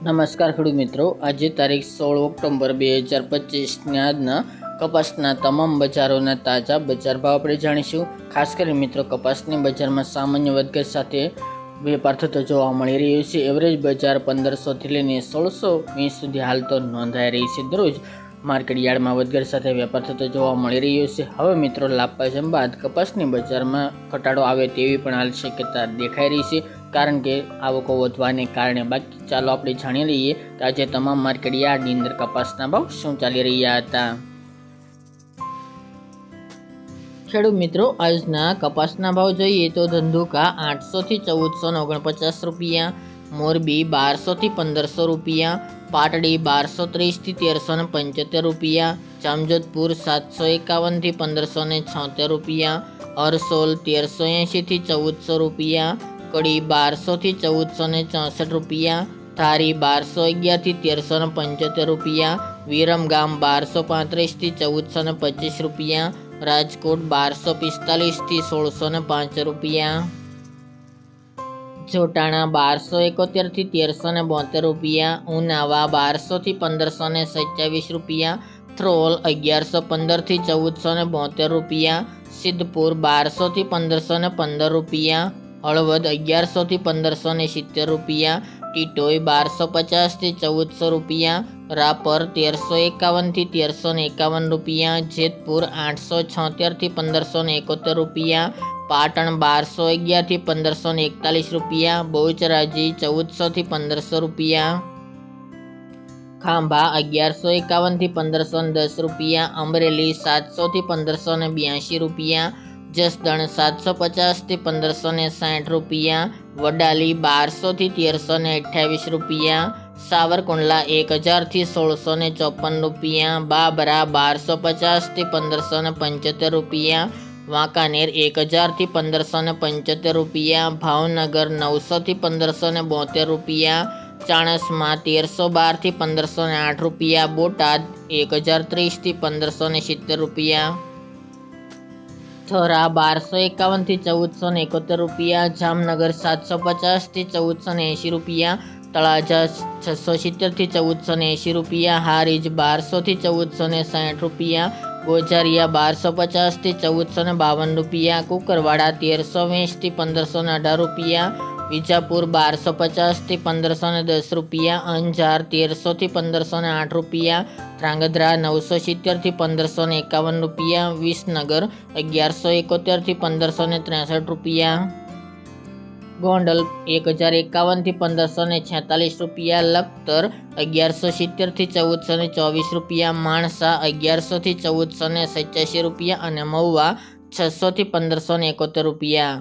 નમસ્કાર ખેડૂત મિત્રો, આજે તારીખ 16 ઓક્ટોબર 2025 આજના કપાસના તમામ બજારોના તાજા બજાર ભાવ આપણે જાણીશું। ખાસ કરીને મિત્રો, કપાસની બજારમાં સામાન્ય વધઘટ સાથે વેપાર થતો જોવા મળી રહ્યો છે। એવરેજ બજાર 1500 થી લઈને 1620 સુધી હાલ તો નોંધાઈ રહી છે। દરરોજ માર્કેટ યાર્ડમાં વધઘટ સાથે વેપાર થતો જોવા મળી રહ્યો છે। હવે મિત્રો, લાભપાચમ બાદ કપાસની બજારમાં ઘટાડો આવે તેવી પણ હાલ શક્યતા દેખાઈ રહી છે, કારણ કે આવકો વધવાને કારણે। બાકી ચાલો આપણે જાણી લઈએ કે આજે તમામ માર્કેટ યાર્ડની અંદર કપાસના ભાવ શું ચાલી રહ્યા હતા। ખેડૂત મિત્રો, આજના કપાસના ભાવ જોઈએ તો ધંધુકા 800 થી 1449 રૂપિયા, મોરબી 1200 થી 1500 રૂપિયા, પાટડી 1230 થી 1375 રૂપિયા, જામજોધપુર 751 થી 1576 રૂપિયા, હરસોલ 1380 થી 1400 રૂપિયા, કડી 1200 થી 1464 રૂપિયા, ધારી 1211 થી 1375 રૂપિયા, વિરમગામ 1235 થી 1425 રૂપિયા, રાજકોટ 1245 થી 1605 રૂપિયા, જોટાણા 1271 થી 1372 રૂપિયા, ઉનાવા 1200 થી 1527 રૂપિયા, થ્રોલ 1115 થી 1472 રૂપિયા, સિદ્ધપુર 1200 થી 1515 રૂપિયા, હળવદ 1100 થી 1570 રૂપિયા, ટીટોઈ 1250 થી 1400 રૂપિયા, રાપર 1351 થી 1351 રૂપિયા, જેતપુર 876 થી 1571 રૂપિયા, પાટણ 1211 થી 1541 રૂપિયા, બહુચરાજી 1400 થી 1500 રૂપિયા, ખાંભા 1151 થી 1510 રૂપિયા, અમરેલી 700 થી 1582 રૂપિયા, જસદણ 750 થી 1560 રૂપિયા, વડાલી 1200 થી 1328 રૂપિયા, સાવરકુંડલા 1000 થી 1654 રૂપિયા, બાબરા 1250 થી 1575 રૂપિયા, વાંકાનેર 1000 થી 1575 રૂપિયા, ભાવનગર 900 થી 1572 રૂપિયા, ચાણસ્મા 1312 થી 1508 રૂપિયા, બોટાદ 1030 થી 1570 રૂપિયા, થરા 1251 થી 1471 રૂપિયા, જામનગર 750 થી 1480 રૂપિયા, તળાજા 670 થી 1480 રૂપિયા, હારીજ 1200 થી 1460 રૂપિયા, ગોજારિયા 1250 થી 1452 રૂપિયા, કુકરવાડા 1320 થી 1518 રૂપિયા, વિજાપુર 1250 થી 1510 રૂપિયા, અંજાર 1300 થી 1508 રૂપિયા, ધ્રાંગધ્રા 970 થી 1551 રૂપિયા, વિસનગર 1171 થી 1563 રૂપિયા, ગોંડલ 1051 થી 1546 રૂપિયા, લખતર 1170 થી 1424 રૂપિયા, માણસા 1100 થી 1487 રૂપિયા અને મહુવા 600 થી 1571 રૂપિયા।